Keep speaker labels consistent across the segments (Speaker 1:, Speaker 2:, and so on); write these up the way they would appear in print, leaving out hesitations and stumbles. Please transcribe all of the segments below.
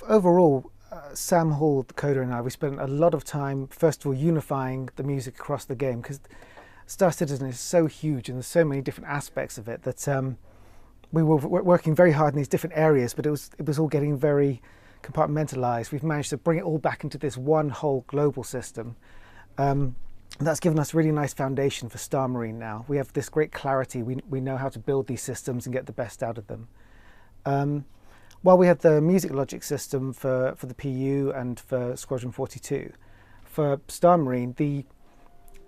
Speaker 1: Overall, Sam Hall, the coder, and I, we spent a lot of time, first of all, unifying the music across the game, because Star Citizen is so huge and there's so many different aspects of it that we were working very hard in these different areas, but it was all getting very compartmentalized. We've managed to bring it all back into this one whole global system. And that's given us a really nice foundation for Star Marine now. We have this great clarity. We know how to build these systems and get the best out of them. While we had the music logic system for the PU and for Squadron 42, for Star Marine,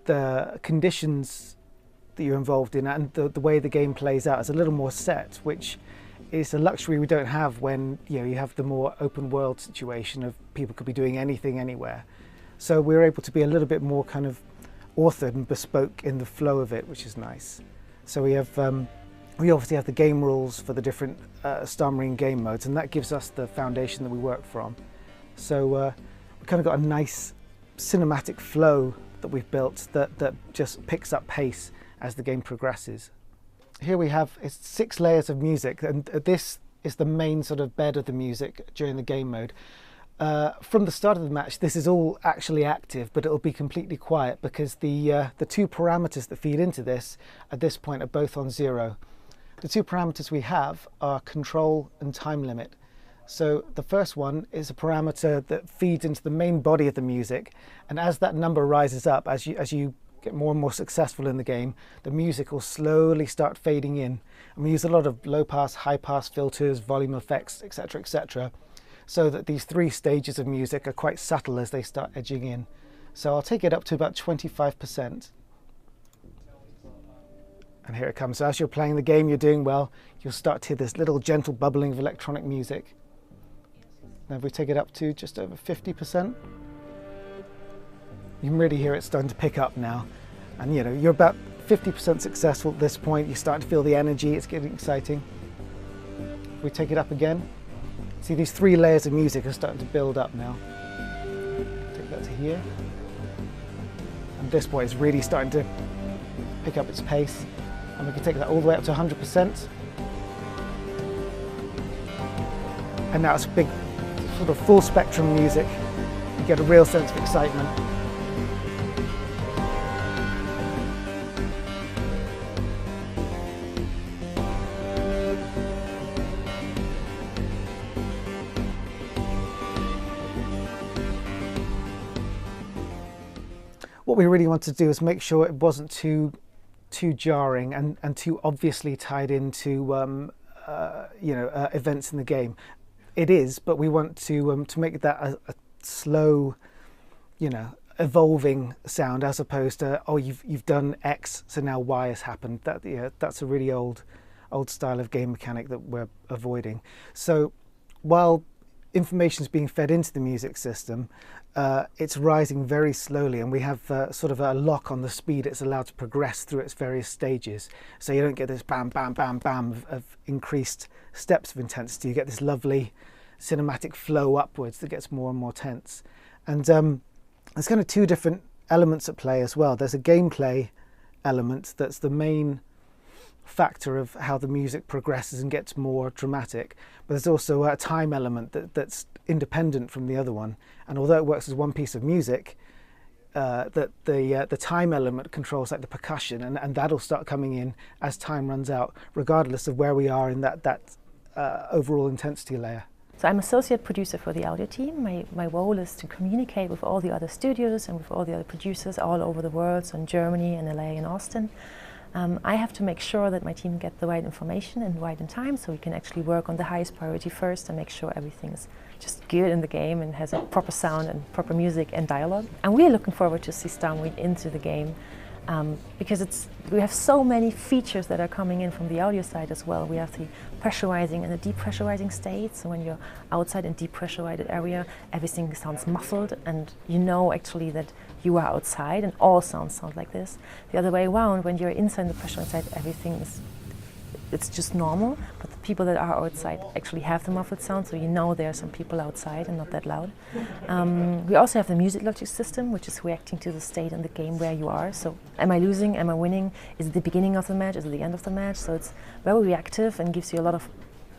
Speaker 1: the conditions that you're involved in and the way the game plays out is a little more set, which is a luxury we don't have when you have the more open world situation of people could be doing anything anywhere. So we're able to be a little bit more kind of authored and bespoke in the flow of it, which is nice. So we obviously have the game rules for the different Star Marine game modes, and that gives us the foundation that we work from. So we kind of got a nice cinematic flow that we've built that just picks up pace as the game progresses. Here we have 6 layers of music, and this is the main sort of bed of the music during the game mode. From the start of the match, this is all actually active, but it'll be completely quiet because the 2 parameters that feed into this at this point are both on 0. The 2 parameters we have are control and time limit. So the first one is a parameter that feeds into the main body of the music, and as that number rises up, as you get more and more successful in the game, the music will slowly start fading in. And we use a lot of low pass, high pass filters, volume effects, etc., so that these 3 stages of music are quite subtle as they start edging in. So I'll take it up to about 25%. And here it comes. So as you're playing the game, you're doing well, you'll start to hear this little gentle bubbling of electronic music. Now if we take it up to just over 50%, you can really hear it starting to pick up now. And you're about 50% successful at this point. You're starting to feel the energy, it's getting exciting. If we take it up again, see these 3 layers of music are starting to build up now. Take that to here. And this point is really starting to pick up its pace. And we can take that all the way up to 100%. And now it's a big, sort of full spectrum music. You get a real sense of excitement. What we really wanted to do is make sure it wasn't too jarring and too obviously tied into events in the game. It is, but we want to make that a slow, evolving sound, as opposed to, oh, you've done X, so now Y has happened. That's a really old style of game mechanic that we're avoiding. So while information is being fed into the music system, it's rising very slowly, and we have sort of a lock on the speed it's allowed to progress through its various stages. So you don't get this bam, bam, bam, bam of increased steps of intensity. You get this lovely cinematic flow upwards that gets more and more tense. And there's kind of 2 different elements at play as well. There's a gameplay element that's the main factor of how the music progresses and gets more dramatic, but there's also a time element that's independent from the other one. And although it works as one piece of music, the time element controls like the percussion, and that'll start coming in as time runs out, regardless of where we are in that overall intensity layer.
Speaker 2: So I'm associate producer for the audio team. My role is to communicate with all the other studios and with all the other producers all over the world, so in Germany and LA and Austin. I have to make sure that my team get the right information and right in time, so we can actually work on the highest priority first and make sure everything is just good in the game and has a proper sound and proper music and dialogue. And we're looking forward to see Star Marine into the game, because we have so many features that are coming in from the audio side as well. We have the pressurizing and the depressurizing states. So when you're outside in depressurized area, everything sounds muffled, and actually that you are outside, and all sounds sound like this. The other way around, when you're inside the pressurized side, it's just normal, but the people that are outside actually have the muffled sound, so there are some people outside and not that loud. We also have the music logic system, which is reacting to the state in the game where you are. So am I losing, am I winning, is it the beginning of the match, is it the end of the match? So it's very reactive and gives you a lot of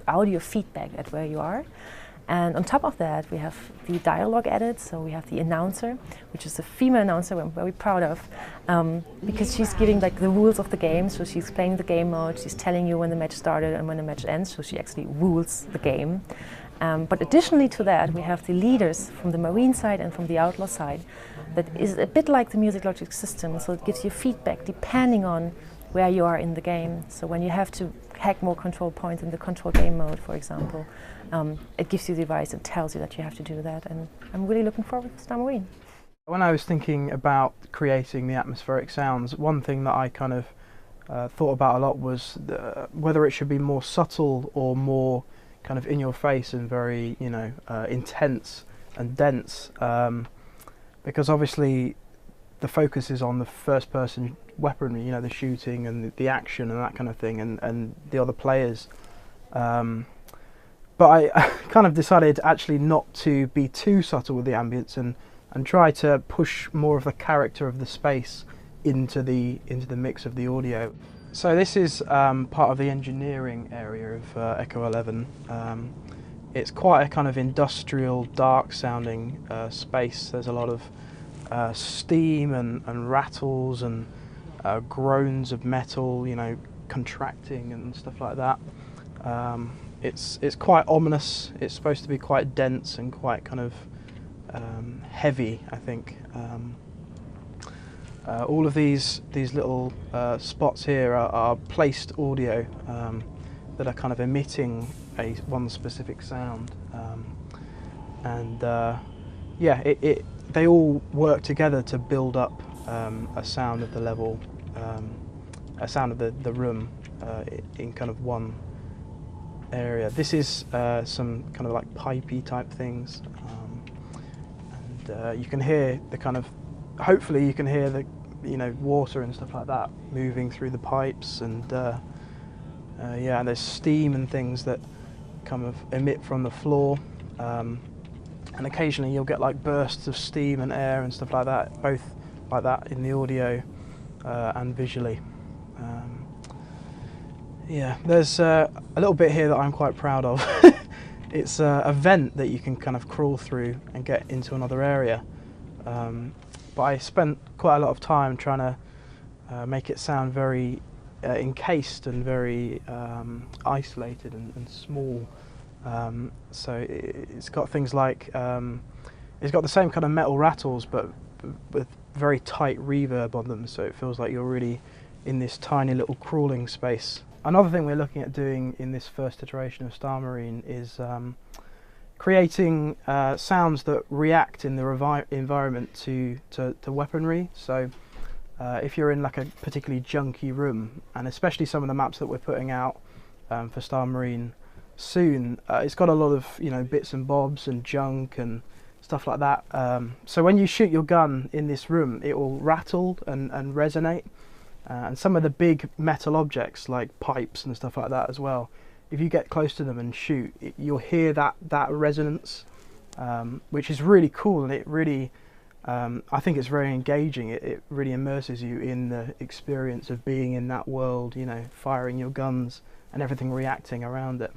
Speaker 2: audio feedback at where you are. And on top of that, we have the dialogue edit. So we have the announcer, which is a female announcer I'm very proud of, because she's giving like the rules of the game. So she's playing the game mode, she's telling you when the match started and when the match ends. So she actually rules the game. But additionally to that, we have the leaders from the Marine side and from the Outlaw side. That is a bit like the music logic system. So it gives you feedback depending on where you are in the game. So when you have to hack more control points in the control game mode, for example, it gives you the advice and tells you that you have to do that. And I'm really looking forward to Star Marine.
Speaker 3: When I was thinking about creating the atmospheric sounds, one thing that I kind of thought about a lot was whether it should be more subtle or more kind of in your face and very, you know, intense and dense, because obviously the focus is on the first person weaponry, you know, the shooting and the action and that kind of thing, and the other players. But I kind of decided actually not to be too subtle with the ambience and try to push more of the character of the space into the mix of the audio. So this is part of the engineering area of Echo 11. It's quite a kind of industrial, dark sounding space. There's a lot of steam and rattles and groans of metal, you know, contracting and stuff like that. It's quite ominous. It's supposed to be quite dense and quite kind of heavy, I think. All of these little spots here are placed audio that are kind of emitting one specific sound, yeah, they all work together to build up a sound of the level, a sound of the room in kind of one area. This is some kind of like pipey type things, and you can hear the kind of, hopefully you can hear the, you know, water and stuff like that moving through the pipes, and yeah, and there's steam and things that kind of emit from the floor, and occasionally you'll get like bursts of steam and air and stuff like that, both like that in the audio and visually. Yeah, there's a little bit here that I'm quite proud of. It's a vent that you can kind of crawl through and get into another area. But I spent quite a lot of time trying to make it sound very encased and very isolated and small. So it's got things like, it's got the same kind of metal rattles but with very tight reverb on them, so it feels like you're really in this tiny little crawling space. Another thing we're looking at doing in this first iteration of Star Marine is creating sounds that react in the environment to weaponry. So if you're in like a particularly junky room, and especially some of the maps that we're putting out for Star Marine soon, it's got a lot of, you know, bits and bobs and junk and stuff like that. So when you shoot your gun in this room, it will rattle and resonate. And some of the big metal objects like pipes and stuff like that as well, if you get close to them and shoot, you'll hear that resonance, which is really cool, and it really, I think it's very engaging. It really immerses you in the experience of being in that world, you know, firing your guns and everything reacting around it.